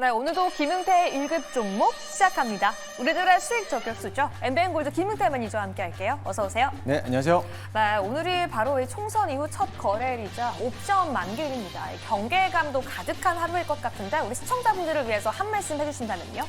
네, 오늘도 김흥태의 1급 종목 시작합니다. 우리들의 수익 저격수죠. 엠비엔골드 김흥태 매니저와 함께 할게요. 어서 오세요. 네, 안녕하세요. 네, 오늘이 바로 이 총선 이후 첫 거래일이자 옵션 만기일입니다. 경계감도 가득한 하루일 것 같은데 우리 시청자분들을 위해서 한 말씀 해주신다면요?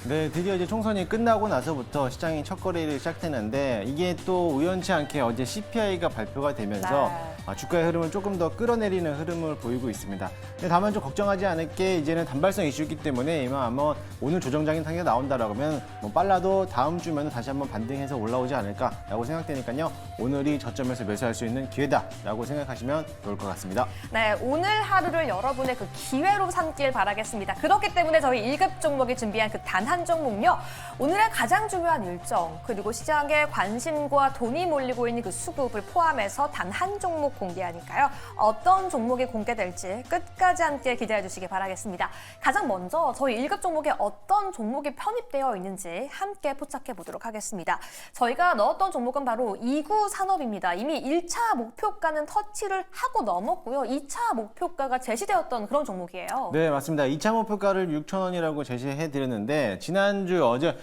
네, 드디어 이제 총선이 끝나고 나서부터 시장이 첫 거래일이 시작되는데 이게 또 우연치 않게 어제 CPI가 발표가 되면서 주가의 흐름을 조금 더 끌어내리는 흐름을 보이고 있습니다. 근데 다만 좀 걱정하지 않을 게 이제는 단발성 이슈이기 때문에 아마 오늘 조정장인 상태가 나온다라고 하면 빨라도 다음 주면 다시 한번 반등해서 올라오지 않을까라고 생각되니까요. 오늘이 저점에서 매수할 수 있는 기회다라고 생각하시면 좋을 것 같습니다. 네, 오늘 하루를 여러분의 그 기회로 삼길 바라겠습니다. 그렇기 때문에 저희 1급 종목이 준비한 그 단 한 종목요. 오늘의 가장 중요한 일정, 그리고 시장에 관심과 돈이 몰리고 있는 그 수급을 포함해서 단 한 종목 공개하니까요. 어떤 종목이 공개될지 끝까지 함께 기대해 주시기 바라겠습니다. 가장 먼저 저희 1급 종목에 어떤 종목이 편입되어 있는지 함께 포착해 보도록 하겠습니다. 저희가 넣었던 종목은 바로 2구 산업입니다. 이미 1차 목표가는 터치를 하고 넘었고요. 2차 목표가가 제시되었던 그런 종목이에요. 네, 맞습니다. 2차 목표가를 6,000원이라고 제시해 드렸는데 지난주 어제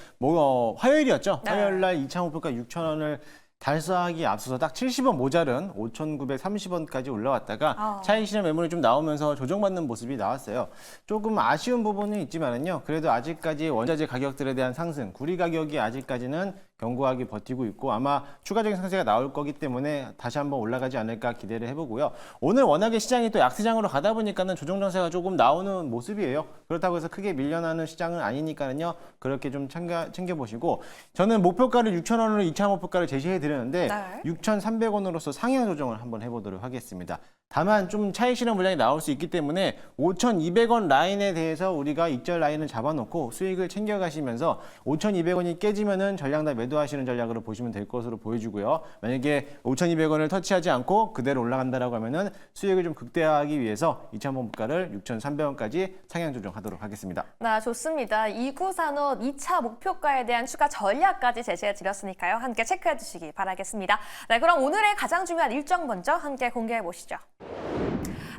화요일이었죠. 네. 화요일 날 2차 목표가 6,000원을 달성하기 앞서서 딱 70원 모자른 5,930원까지 올라왔다가 차익 실현 매물이 좀 나오면서 조정받는 모습이 나왔어요. 조금 아쉬운 부분은 있지만은요. 그래도 아직까지 원자재 가격들에 대한 상승, 구리 가격이 아직까지는 견고하게 버티고 있고 아마 추가적인 상승세가 나올 거기 때문에 다시 한번 올라가지 않을까 기대를 해보고요. 오늘 워낙에 시장이 또 약세장으로 가다 보니까는 조정 장세가 조금 나오는 모습이에요. 그렇다고 해서 크게 밀려나는 시장은 아니니까는요. 그렇게 좀 챙겨보시고 저는 목표가를 6,000원으로 2차 목표가를 제시해 드렸는데 6,300원으로서 상향 조정을 한번 해보도록 하겠습니다. 다만 좀 차익 실현 물량이 나올 수 있기 때문에 5,200원 라인에 대해서 우리가 익절 라인을 잡아놓고 수익을 챙겨가시면서 5,200원이 깨지면은 전량 다 매도하시는 전략으로 보시면 될 것으로 보여주고요. 만약에 5,200원을 터치하지 않고 그대로 올라간다라고 하면은 수익을 좀 극대화하기 위해서 2차 목표가를 6,300원까지 상향 조정하도록 하겠습니다. 네, 좋습니다. 2구 산업 2차 목표가에 대한 추가 전략까지 제시해 드렸으니까요. 함께 체크해 주시기 바라겠습니다. 네, 그럼 오늘의 가장 중요한 일정 먼저 함께 공개해 보시죠.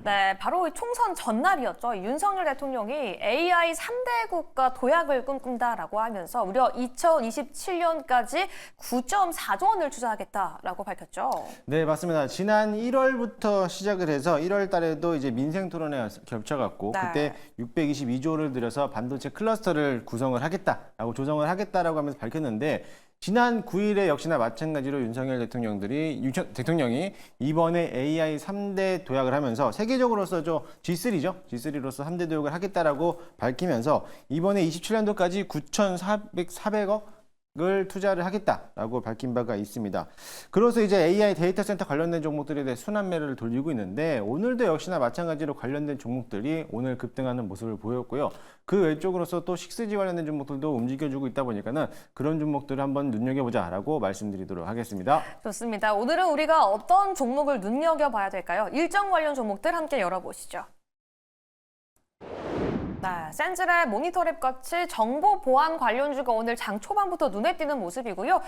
네, 바로 총선 전날이었죠. 윤석열 대통령이 AI 3대 국가 도약을 꿈꾼다라고 하면서 무려 2027년까지 9.4조 원을 투자하겠다라고 밝혔죠. 네, 맞습니다. 지난 1월부터 시작을 해서 1월 달에도 이제 민생 토론회 겹쳐갖고 그때 622조를 들여서 반도체 클러스터를 구성을 하겠다라고 조성을 하겠다라고 하면서 밝혔는데 지난 9일에 역시나 마찬가지로 윤석열 대통령이 이번에 AI 3대 도약을 하면서 세계적으로서 G3죠. G3로서 3대 도약을 하겠다라고 밝히면서 이번에 27년도까지 9,400억 을 투자를 하겠다라고 밝힌 바가 있습니다. 그래서 이제 AI 데이터 센터 관련된 종목들에 대해 순환매를 돌리고 있는데 오늘도 역시나 마찬가지로 관련된 종목들이 오늘 급등하는 모습을 보였고요. 그 외쪽으로서 또 6G 관련된 종목들도 움직여주고 있다 보니까는 그런 종목들을 한번 눈여겨보자라고 말씀드리도록 하겠습니다. 좋습니다. 오늘은 우리가 어떤 종목을 눈여겨봐야 될까요? 일정 관련 종목들 함께 열어보시죠. 네, 센즈랩, 모니터랩 같이 정보 보안 관련주가 오늘 장 초반부터 눈에 띄는 모습이고요.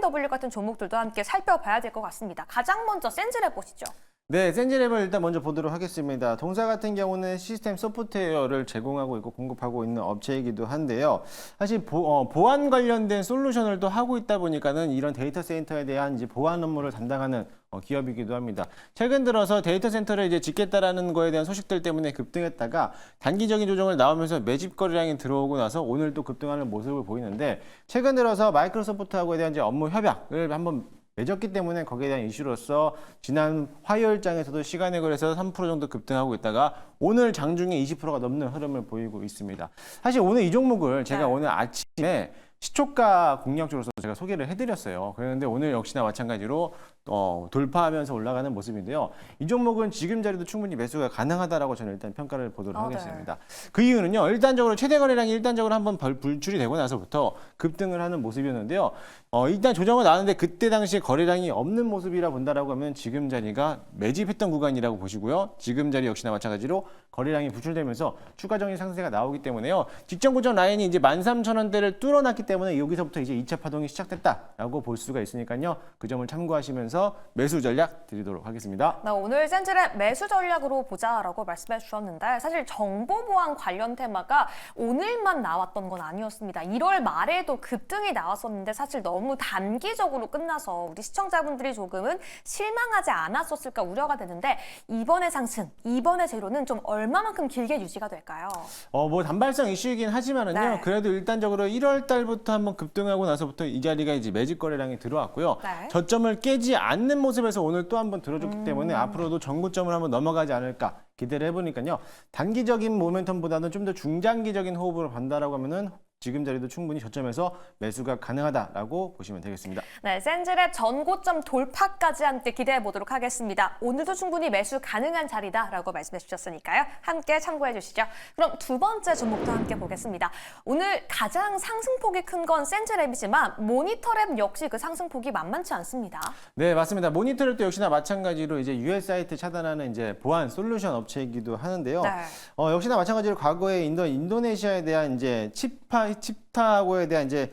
KMW 같은 종목들도 함께 살펴봐야 될 것 같습니다. 가장 먼저 센즈랩 보시죠. 네, 센즈랩을 일단 먼저 보도록 하겠습니다. 동사 같은 경우는 시스템 소프트웨어를 제공하고 있고 공급하고 있는 업체이기도 한데요. 사실 보안 관련된 솔루션을 또 하고 있다 보니까는 이런 데이터 센터에 대한 이제 보안 업무를 담당하는 기업이기도 합니다. 최근 들어서 데이터 센터를 이제 짓겠다라는 거에 대한 소식들 때문에 급등했다가 단기적인 조정을 나오면서 매집 거래량이 들어오고 나서 오늘 또 급등하는 모습을 보이는데 최근 들어서 마이크로소프트하고에 대한 이제 업무 협약을 한번 맺었기 때문에 거기에 대한 이슈로서 지난 화요일장에서도 시간액을 해서 3% 정도 급등하고 있다가 오늘 장중에 20%가 넘는 흐름을 보이고 있습니다. 사실 오늘 이 종목을 제가 오늘 아침에 시초가 공략주로서 제가 소개를 해드렸어요. 그런데 오늘 역시나 마찬가지로 돌파하면서 올라가는 모습인데요. 이 종목은 지금 자리도 충분히 매수가 가능하다라고 저는 일단 평가를 보도록 하겠습니다. 그 이유는요. 일단적으로 최대 거래량이 일단적으로 한번 불출이 되고 나서부터 급등을 하는 모습이었는데요. 일단 조정은 나왔는데 그때 당시에 거래량이 없는 모습이라 본다라고 하면 지금 자리가 매집했던 구간이라고 보시고요. 지금 자리 역시나 마찬가지로 거래량이 부출되면서 추가적인 상승세가 나오기 때문에요. 직전 고점 라인이 이제 13,000원대를 뚫어놨기 때문에 여기서부터 이제 2차 파동이 시작됐다라고 볼 수가 있으니까요. 그 점을 참고하시면서 매수 전략 드리도록 하겠습니다. 나 오늘 센젤의 매수 전략으로 보자라고 말씀해 주셨는데 사실 정보보안 관련 테마가 오늘만 나왔던 건 아니었습니다. 1월 말에도 급등이 나왔었는데 사실 너무 단기적으로 끝나서 우리 시청자분들이 조금은 실망하지 않았었을까 우려가 되는데 이번의 상승, 이번의 재료는 좀 얼마만큼 길게 유지가 될까요? 뭐 단발성 이슈이긴 하지만은요. 네. 그래도 일단적으로 1월 달부터 한번 급등하고 나서부터 이 자리가 이제 매집 거래량이 들어왔고요. 네. 저점을 깨지 않는 모습에서 오늘 또 한번 들어줬기 때문에 앞으로도 정고점을 한번 넘어가지 않을까 기대를 해보니까요. 단기적인 모멘텀보다는 좀 더 중장기적인 호흡으로 간다라고 하면은 지금 자리도 충분히 저점에서 매수가 가능하다라고 보시면 되겠습니다. 네, 센젤의 전고점 돌파까지 함께 기대해 보도록 하겠습니다. 오늘도 충분히 매수 가능한 자리다라고 말씀해 주셨으니까요. 함께 참고해 주시죠. 그럼 두 번째 종목도 함께 보겠습니다. 오늘 가장 상승폭이 큰 건 센젤앱이지만 모니터랩 역시 그 상승폭이 만만치 않습니다. 네, 맞습니다. 모니터랩도 역시나 마찬가지로 이제 US 사이트 차단하는 이제 보안 솔루션 업체이기도 하는데요. 네. 역시나 마찬가지로 과거에 인도네시아에 대한 이제 칩타하고에 대한 이제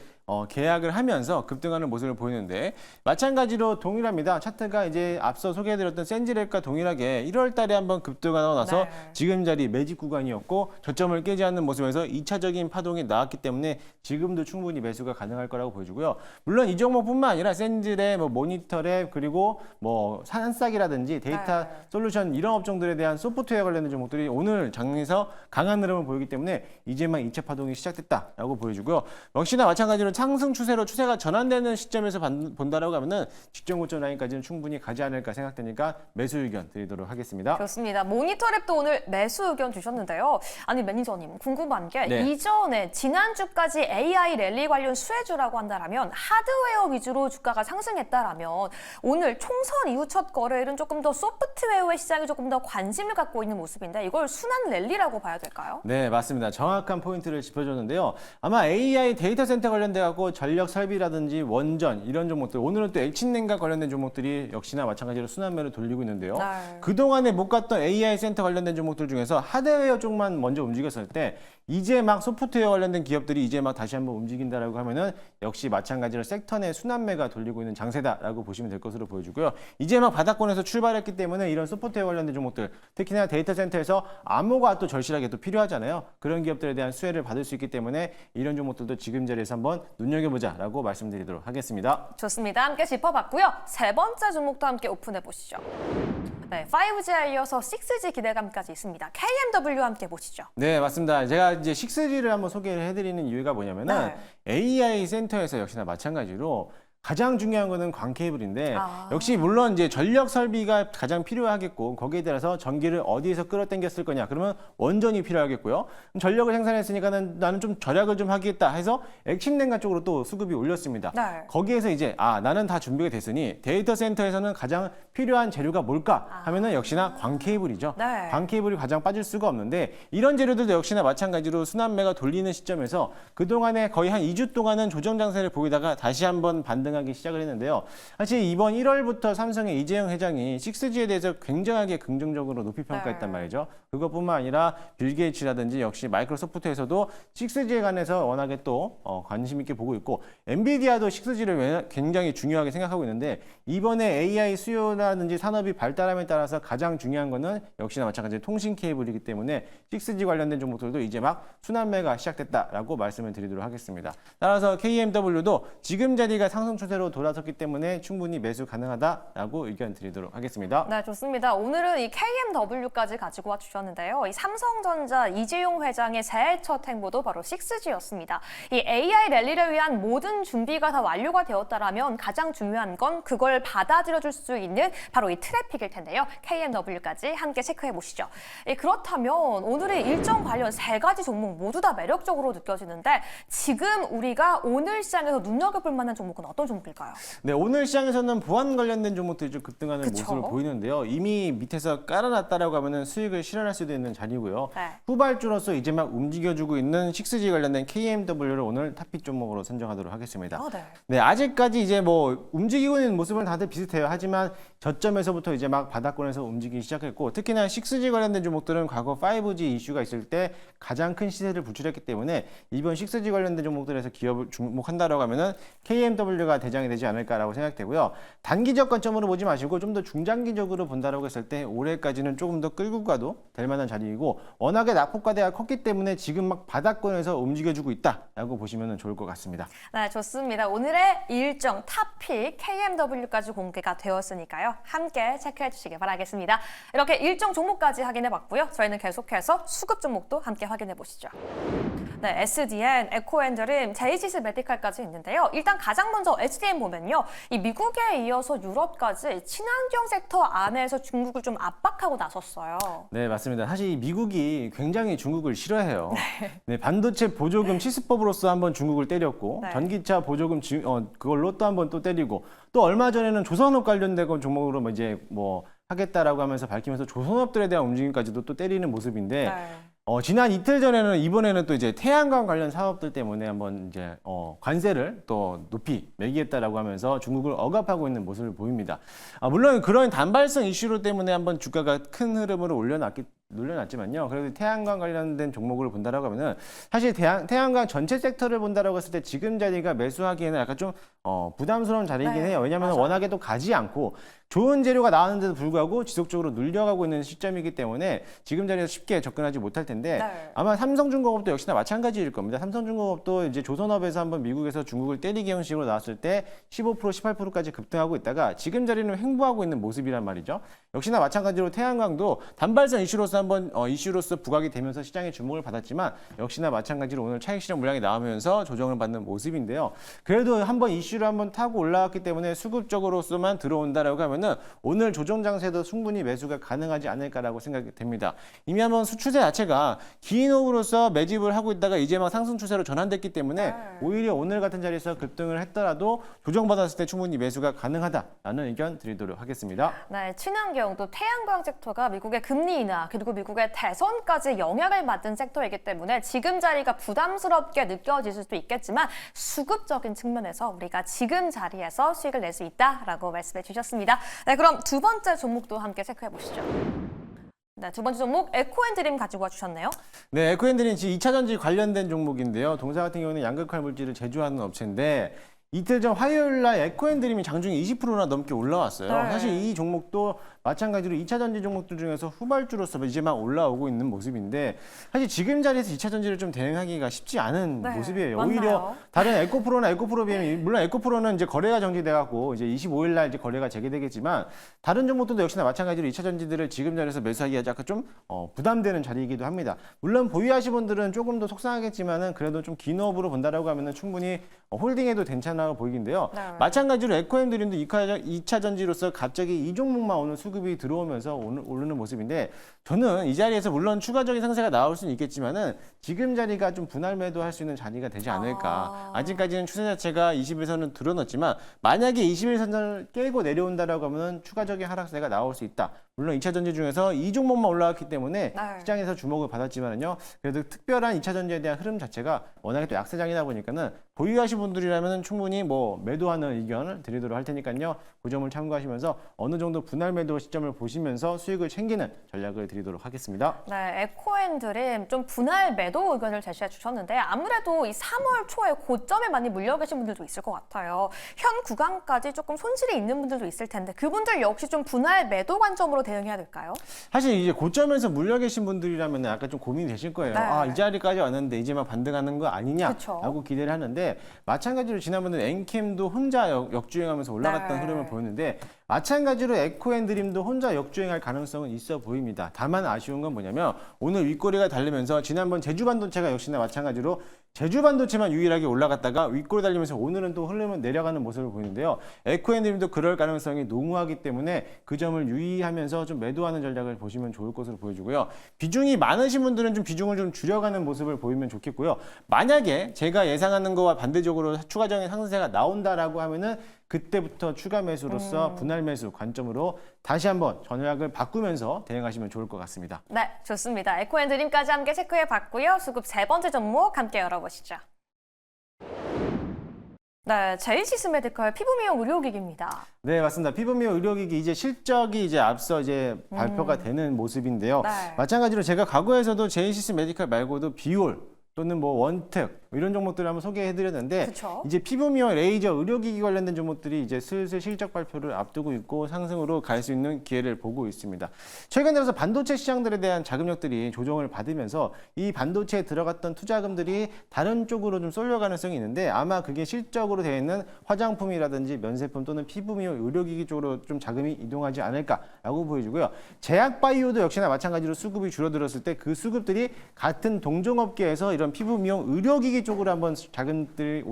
계약을 하면서 급등하는 모습을 보이는데 마찬가지로 동일합니다. 차트가 이제 앞서 소개해드렸던 센지랩과 동일하게 1월 달에 한번 급등하고 나서 네. 지금 자리 매집 구간이었고 저점을 깨지 않는 모습에서 2차적인 파동이 나왔기 때문에 지금도 충분히 매수가 가능할 거라고 보여지고요. 물론 이 종목뿐만 아니라 센지랩, 모니터랩 그리고 산싹이라든지 데이터 네. 솔루션 이런 업종들에 대한 소프트웨어 관련된 종목들이 오늘 장에서 강한 흐름을 보이기 때문에 이제만 2차 파동이 시작됐다라고 보여주고요. 역시나 마찬가지로 상승 추세로 추세가 전환되는 시점에서 본다라고 하면은 직전 고점 라인까지는 충분히 가지 않을까 생각되니까 매수 의견 드리도록 하겠습니다. 그렇습니다. 모니터랩도 오늘 매수 의견 주셨는데요. 아니 매니저님 궁금한 게 네. 이전에 지난주까지 AI 랠리 관련 수혜주라고 한다면 하드웨어 위주로 주가가 상승했다라면 오늘 총선 이후 첫 거래일은 조금 더 소프트웨어의 시장이 조금 더 관심을 갖고 있는 모습인데 이걸 순환 랠리라고 봐야 될까요? 네, 맞습니다. 정확한 포인트를 짚어줬는데요. 아마 AI 데이터 센터 관련돼 갖고 전력 설비라든지 원전 이런 종목들 오늘은 또 액친냉과 관련된 종목들이 역시나 마찬가지로 순환매를 돌리고 있는데요. 네. 그동안에 못 갔던 AI 센터 관련된 종목들 중에서 하드웨어 쪽만 먼저 움직였을 때 이제 막 소프트웨어 관련된 기업들이 이제 막 다시 한번 움직인다라고 하면은 역시 마찬가지로 섹터 내 순환매가 돌리고 있는 장세다라고 보시면 될 것으로 보여지고요. 이제 막 바닥권에서 출발했기 때문에 이런 소프트웨어 관련된 종목들 특히나 데이터 센터에서 암호가 또 절실하게 또 필요하잖아요. 그런 기업들에 대한 수혜를 받을 수 있기 때문에 이런 종목들도 지금 자리에서 한번 눈여겨보자라고 말씀드리도록 하겠습니다. 좋습니다. 함께 짚어봤고요. 세 번째 종목도 함께 오픈해 보시죠. 네, 5G에 이어서 6G 기대감까지 있습니다. KMW 함께 보시죠. 네, 맞습니다. 제가 이제 6G를 한번 소개를 해드리는 이유가 뭐냐면은 AI 센터에서 역시나 마찬가지로 가장 중요한 거는 광 케이블인데 역시 물론 이제 전력 설비가 가장 필요하겠고 거기에 따라서 전기를 어디에서 끌어당겼을 거냐 그러면 원전이 필요하겠고요. 전력을 생산했으니까는 나는 좀 절약을 좀 하겠다 해서 액침냉각 쪽으로 또 수급이 올렸습니다. 네. 거기에서 이제 나는 다 준비가 됐으니 데이터 센터에서는 가장 필요한 재료가 뭘까 하면은 역시나 광 케이블이죠. 네. 광 케이블이 가장 빠질 수가 없는데 이런 재료들도 역시나 마찬가지로 순환매가 돌리는 시점에서 그동안에 거의 한 2주 동안은 조정 장세를 보이다가 다시 한번 반등하기 시작을 했는데요. 사실 이번 1월부터 삼성의 이재용 회장이 6G에 대해서 굉장하게 긍정적으로 높이 평가했단 말이죠. 그것뿐만 아니라 빌 게이츠라든지 역시 마이크로소프트에서도 6G에 관해서 워낙에 또 관심 있게 보고 있고 엔비디아도 6G를 굉장히 중요하게 생각하고 있는데 이번에 AI 수요라든지 산업이 발달함에 따라서 가장 중요한 거는 역시나 마찬가지로 통신 케이블이기 때문에 6G 관련된 종목들도 이제 막 순환매가 시작됐다라고 말씀을 드리도록 하겠습니다. 따라서 KMW도 지금 자리가 상승 추세로 돌아섰기 때문에 충분히 매수 가능하다라고 의견 드리도록 하겠습니다. 네, 좋습니다. 오늘은 이 KMW까지 가지고 와 주셨는데요. 이 삼성전자 이재용 회장의 새해 첫 행보도 바로 6G였습니다. 이 AI 랠리를 위한 모든 준비가 다 완료가 되었다라면 가장 중요한 건 그걸 받아들여 줄 수 있는 바로 이 트래픽일 텐데요. KMW까지 함께 체크해 보시죠. 그렇다면 오늘의 일정 관련 세 가지 종목 모두 다 매력적으로 느껴지는데 지금 우리가 오늘 시장에서 눈여겨볼 만한 종목은 어떤 어떤 종목일까요? 네, 오늘 시장에서는 보안 관련된 종목들이 좀 급등하는 그쵸? 모습을 보이는데요. 이미 밑에서 깔아놨다라고 하면은 수익을 실현할 수도 있는 자리고요. 네. 후발주로서 이제 막 움직여주고 있는 6G 관련된 KMW를 오늘 탑픽 종목으로 선정하도록 하겠습니다. 네. 네, 아직까지 이제 뭐 움직이고 있는 모습은 다들 비슷해요. 하지만 저점에서부터 이제 막 바닥권에서 움직이기 시작했고, 특히나 6G 관련된 종목들은 과거 5G 이슈가 있을 때 가장 큰 시세를 부출했기 때문에 이번 6G 관련된 종목들에서 기업을 주목한다라고 하면은 KMW가 대장이 되지 않을까라고 생각되고요. 단기적 관점으로 보지 마시고 좀 더 중장기적으로 본다라고 했을 때 올해까지는 조금 더 끌고 가도 될 만한 자리이고, 워낙에 낙폭과대가 컸기 때문에 지금 막 바닥권에서 움직여주고 있다라고 보시면 좋을 것 같습니다. 네, 좋습니다. 오늘의 일정 탑픽 KMW까지 공개가 되었으니까요. 함께 체크해 주시기 바라겠습니다. 이렇게 일정 종목까지 확인해 봤고요. 저희는 계속해서 수급 종목도 함께 확인해 보시죠. 네, SDN, 에코엔드림, 제이시스 메디칼까지 있는데요. 일단 가장 먼저 SDN 보면요. 이 미국에 이어서 유럽까지 친환경 섹터 안에서 중국을 좀 압박하고 나섰어요. 네, 맞습니다. 사실 미국이 굉장히 중국을 싫어해요. 네, 반도체 보조금 시스법으로서 한번 중국을 때렸고, 네. 전기차 보조금 그걸로 또 한번 또 때리고, 또 얼마 전에는 조선업 관련된 종목으로 뭐 이제 뭐 하겠다라고 하면서 밝히면서 조선업들에 대한 움직임까지도 또 때리는 모습인데, 네. 지난 이틀 전에는 이번에는 또 이제 태양광 관련 사업들 때문에 한번 이제 관세를 또 높이 매기겠다라고 하면서 중국을 억압하고 있는 모습을 보입니다. 물론 그런 단발성 이슈로 때문에 한번 주가가 큰 흐름으로 눌려놨지만요. 그래도 태양광 관련된 종목을 본다라고 하면은 사실 태양광 전체 섹터를 본다라고 했을 때 지금 자리가 매수하기에는 약간 좀 부담스러운 자리이긴 네, 해요. 왜냐하면 맞아요. 워낙에 또 가지 않고 좋은 재료가 나왔는데도 불구하고 지속적으로 눌려가고 있는 시점이기 때문에 지금 자리에서 쉽게 접근하지 못할 텐데 네. 아마 삼성중공업도 역시나 마찬가지일 겁니다. 삼성중공업도 이제 조선업에서 한번 미국에서 중국을 때리기 형식으로 나왔을 때 15%, 18%까지 급등하고 있다가 지금 자리는 횡보하고 있는 모습이란 말이죠. 역시나 마찬가지로 태양광도 단발성 이슈로서 한번 이슈로서 부각이 되면서 시장의 주목을 받았지만 역시나 마찬가지로 오늘 차익 실현 물량이 나오면서 조정을 받는 모습인데요. 그래도 한번 이슈를 한번 타고 올라왔기 때문에 수급적으로서만 들어온다라고 하면은 오늘 조정 장세도 충분히 매수가 가능하지 않을까라고 생각이 됩니다. 이미 한번 추세 자체가 긴 호흡으로서 매집을 하고 있다가 이제 막 상승 추세로 전환됐기 때문에 오히려 오늘 같은 자리에서 급등을 했더라도 조정받았을 때 충분히 매수가 가능하다라는 의견 드리도록 하겠습니다. 네, 친환경 또 태양광 섹터가 미국의 금리 인하 그리고 미국의 대선까지 영향을 받은 섹터이기 때문에 지금 자리가 부담스럽게 느껴질 수도 있겠지만 수급적인 측면에서 우리가 지금 자리에서 수익을 낼 수 있다라고 말씀해 주셨습니다. 네, 그럼 두 번째 종목도 함께 체크해 보시죠. 네, 두 번째 종목 에코엔드림 가지고 와주셨네요. 네, 에코엔드는 2차 전지 관련된 종목인데요. 동사 같은 경우는 양극화 물질을 제조하는 업체인데 이틀 전 화요일 날 에코엔드림이 장중에 20%나 넘게 올라왔어요. 네. 사실 이 종목도 마찬가지로 2차 전지 종목들 중에서 후발주로서 이제 막 올라오고 있는 모습인데 사실 지금 자리에서 2차 전지를 좀 대응하기가 쉽지 않은 네, 모습이에요. 맞나요? 오히려 다른 에코프로나 에코프로비엠 물론 에코프로는 이제 거래가 정지돼 갖고 이제 25일 날 이제 거래가 재개되겠지만 다른 종목들도 역시나 마찬가지로 2차 전지들을 지금 자리에서 매수하기가 약간 좀 부담되는 자리이기도 합니다. 물론 보유하신 분들은 조금 더 속상하겠지만은 그래도 좀 긴 호흡으로 본다라고 하면은 충분히 홀딩해도 괜찮아 보이긴데요. 네. 마찬가지로 에코엠드림도 2차 전지로서 갑자기 이 종목만 오늘 수급이 들어오면서 오르는 모습인데 저는 이 자리에서 물론 추가적인 상세가 나올 수는 있겠지만은 지금 자리가 좀 분할 매도할 수 있는 자리가 되지 않을까. 아직까지는 추세 자체가 20일선은 들어놨지만 만약에 21선을 깨고 내려온다라고 하면 추가적인 하락세가 나올 수 있다. 물론 2차 전지 중에서 이 종목만 올라왔기 때문에 네. 시장에서 주목을 받았지만은요. 그래도 특별한 2차 전지에 대한 흐름 자체가 워낙에 또 약세장이다 보니까는 보유하신 분들이라면 충분히 뭐 매도하는 의견을 드리도록 할 테니까요. 그 점을 참고하시면서 어느 정도 분할 매도 시점을 보시면서 수익을 챙기는 전략을 드리도록 하겠습니다. 네, 에코엔드림 좀 분할 매도 의견을 제시해 주셨는데 아무래도 이 3월 초에 고점에 많이 물려 계신 분들도 있을 것 같아요. 현 구간까지 조금 손실이 있는 분들도 있을 텐데 그분들 역시 좀 분할 매도 관점으로 대응해야 될까요? 사실 이제 고점에서 물려 계신 분들이라면 약간 좀 고민이 되실 거예요. 네. 이 자리까지 왔는데 이제 막 반등하는 거 아니냐라고 그쵸. 기대를 하는데 마찬가지로 지난번에 엔캠도 혼자 역주행하면서 올라갔던 네. 흐름을 보였는데 마찬가지로 에코앤드림도 혼자 역주행할 가능성은 있어 보입니다. 다만 아쉬운 건 뭐냐면 오늘 윗꼬리가 달리면서 지난번 제주반도체가 역시나 마찬가지로 제주반도체만 유일하게 올라갔다가 윗꼬리 달리면서 오늘은 또 흐름은 내려가는 모습을 보이는데요. 에코앤드림도 그럴 가능성이 농후하기 때문에 그 점을 유의하면서 좀 매도하는 전략을 보시면 좋을 것으로 보여지고요. 비중이 많으신 분들은 좀 비중을 좀 줄여가는 모습을 보이면 좋겠고요. 만약에 제가 예상하는 거와 반대적으로 추가적인 상승세가 나온다라고 하면은 그때부터 추가 매수로서 분할 매수 관점으로 다시 한번 전략을 바꾸면서 대응하시면 좋을 것 같습니다. 네, 좋습니다. 에코앤드림까지 함께 체크해 봤고요. 수급 세 번째 종목 함께 열어보시죠. 네, JC스 메디컬 피부미용 의료기기입니다. 네, 맞습니다. 피부미용 의료기기 이제 실적이 이제 앞서 이제 발표가 되는 모습인데요. 네. 마찬가지로 제가 과거에서도 제이시스 메디컬 말고도 비올 또는 뭐 원특 이런 종목들을 한번 소개해드렸는데 그쵸? 이제 피부미용 레이저 의료기기 관련된 종목들이 이제 슬슬 실적 발표를 앞두고 있고 상승으로 갈 수 있는 기회를 보고 있습니다. 최근 들어서 반도체 시장들에 대한 자금력들이 조정을 받으면서 이 반도체에 들어갔던 투자금들이 다른 쪽으로 좀 쏠려 가능성이 있는데 아마 그게 실적으로 되어 있는 화장품이라든지 면세품 또는 피부미용 의료기기 쪽으로 좀 자금이 이동하지 않을까라고 보여지고요. 제약바이오도 역시나 마찬가지로 수급이 줄어들었을 때 그 수급들이 같은 동종업계에서 이런 피부미용 의료기기 쪽으로 한번 자금들이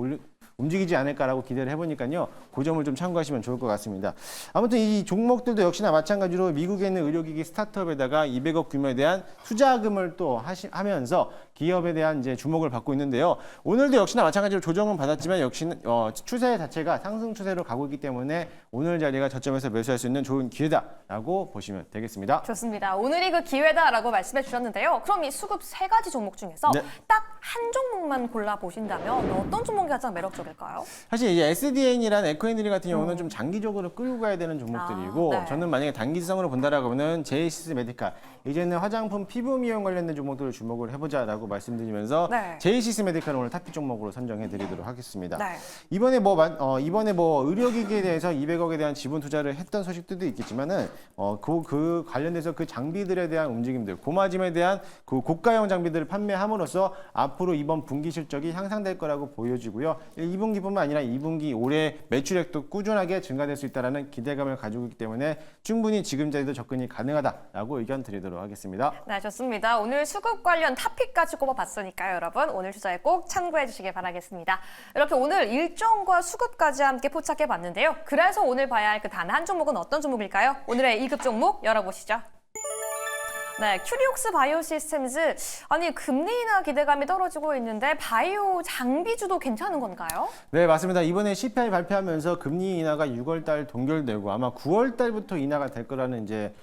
움직이지 않을까라고 기대를 해보니까요. 그 점을 좀 참고하시면 좋을 것 같습니다. 아무튼 이 종목들도 역시나 마찬가지로 미국에 있는 의료기기 스타트업에다가 200억 규모에 대한 투자금을 또 하면서 기업에 대한 이제 주목을 받고 있는데요. 오늘도 역시나 마찬가지로 조정은 받았지만 역시 추세 자체가 상승 추세로 가고 있기 때문에 오늘 자리가 저점에서 매수할 수 있는 좋은 기회다라고 보시면 되겠습니다. 좋습니다. 오늘이 그 기회다라고 말씀해 주셨는데요. 그럼 이 수급 세 가지 종목 중에서 네. 딱 한 종목만 골라 보신다면 어떤 종목이 가장 매력적일까요? 사실 이제 SDN이란 에코앤드림 같은 경우는 좀 장기적으로 끌고 가야 되는 종목들이고 네. 저는 만약에 단기성으로 본다라고 하면은 제이시스 메디칼 이제는 화장품 피부 미용 관련된 종목들을 주목을 해보자라고 말씀드리면서 네. 제이시스 메디칼을 오늘 탑픽 종목으로 선정해드리도록 하겠습니다. 네. 이번에 뭐 의료기기에 대해서 200억에 대한 지분 투자를 했던 소식들도 있겠지만은 그 관련돼서 그 장비들에 대한 움직임들, 고마짐에 대한 그 고가형 장비들을 판매함으로써 앞으로 이번 분기 실적이 향상될 거라고 보여지고요. 2분기뿐만 아니라 2분기 올해 매출액도 꾸준하게 증가될 수 있다는 기대감을 가지고 있기 때문에 충분히 지금 자리도 접근이 가능하다라고 의견 드리도록 하겠습니다. 네, 좋습니다. 오늘 수급 관련 탑픽까지 꼽아봤으니까요, 여러분. 오늘 투자에 꼭 참고해 주시길 바라겠습니다. 이렇게 오늘 일정과 수급까지 함께 포착해봤는데요. 그래서 오늘 봐야 할 그 단 한 종목은 어떤 종목일까요? 오늘의 2급 종목 열어보시죠. 네, 큐리옥스 바이오 시스템즈. 아니, 금리 인하 기대감이 떨어지고 있는데 바이오 장비주도 괜찮은 건가요? 네, 맞습니다. 이번에 CPI 발표하면서 금리 인하가 6월 달 동결되고 아마 9월 달부터 인하가 될 거라는 이제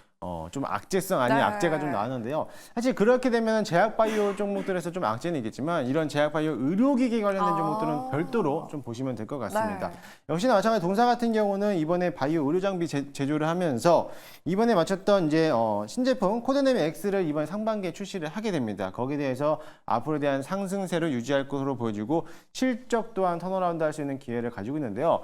좀 악재성 아닌 네. 악재가 좀 나왔는데요. 사실 그렇게 되면 제약바이오 종목들에서 좀 악재는 있겠지만 이런 제약바이오 의료기기 관련된 종목들은 별도로 좀 보시면 될 것 같습니다. 네. 역시나 마찬가지 동사 같은 경우는 이번에 바이오 의료장비 제조를 하면서 이번에 마쳤던 이제 신제품 코드네미 X를 이번 상반기에 출시를 하게 됩니다. 거기에 대해서 앞으로 대한 상승세를 유지할 것으로 보여지고 실적 또한 턴어라운드 할 수 있는 기회를 가지고 있는데요.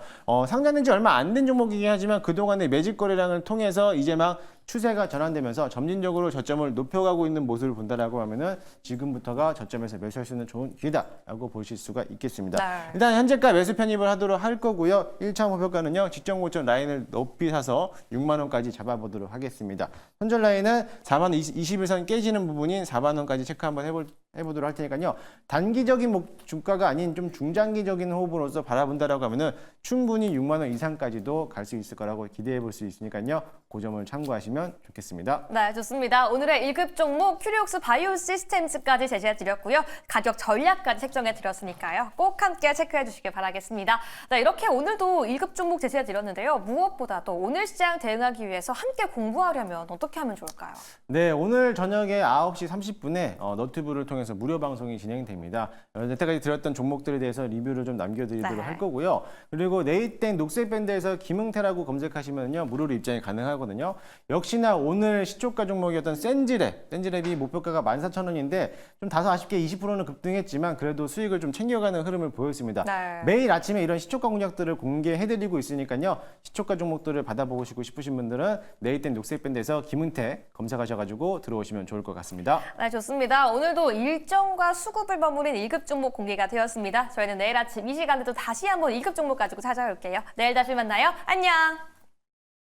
상장된 지 얼마 안 된 종목이긴 하지만 그동안의 매집 거래량을 통해서 이제 막 추세가 전환되면서 점진적으로 저점을 높여가고 있는 모습을 본다라고 하면은 지금부터가 저점에서 매수할 수 있는 좋은 기회다라고 보실 수가 있겠습니다. 네. 일단 현재가 매수 편입을 하도록 할 거고요. 1차 목표가는요. 직전 고점 라인을 높이 사서 6만 원까지 잡아보도록 하겠습니다. 손절 라인은 4만 21선 깨지는 부분인 4만 원까지 체크 한번 해보도록 할 테니까요. 단기적인 주가가 아닌 좀 중장기적인 호흡으로서 바라본다라고 하면은 충분히 6만 원 이상까지도 갈 수 있을 거라고 기대해 볼 수 있으니까요. 그 점을 참고하시면 좋겠습니다. 네, 좋습니다. 오늘의 1급 종목 큐리옥스 바이오 시스템즈까지 제시해 드렸고요. 가격 전략까지 책정해 드렸으니까요. 꼭 함께 체크해 주시길 바라겠습니다. 네, 이렇게 오늘도 1급 종목 제시해 드렸는데요. 무엇보다도 오늘 시장 대응하기 위해서 함께 공부하려면 어떻게 하면 좋을까요? 네, 오늘 저녁에 9시 30분에 너튜브를 통해서 무료 방송이 진행됩니다. 여태까지 드렸던 종목들에 대해서 리뷰를 좀 남겨드리도록 네. 할 거고요. 그리고 네이땡 녹색밴드에서 김흥태라고 검색하시면요 무료로 입장이 가능하거든요. 역시나 오늘 시초가 종목이었던 센지랩이 목표가가 14,000원인데 좀 다소 아쉽게 20%는 급등했지만 그래도 수익을 좀 챙겨가는 흐름을 보였습니다. 네. 매일 아침에 이런 시초가 공략들을 공개해드리고 있으니까요. 시초가 종목들을 받아보고 싶으신 분들은 네이땡 녹색밴드에서 김흥태 검색하셔가지고 들어오시면 좋을 것 같습니다. 네, 좋습니다. 오늘도 일정과 수급을 버무린 1급 종목 공개가 되었습니다. 저희는 내일 아침 이 시간에도 다시 한번 2급 종목 가지고 찾아올게요. 내일 다시 만나요. 안녕!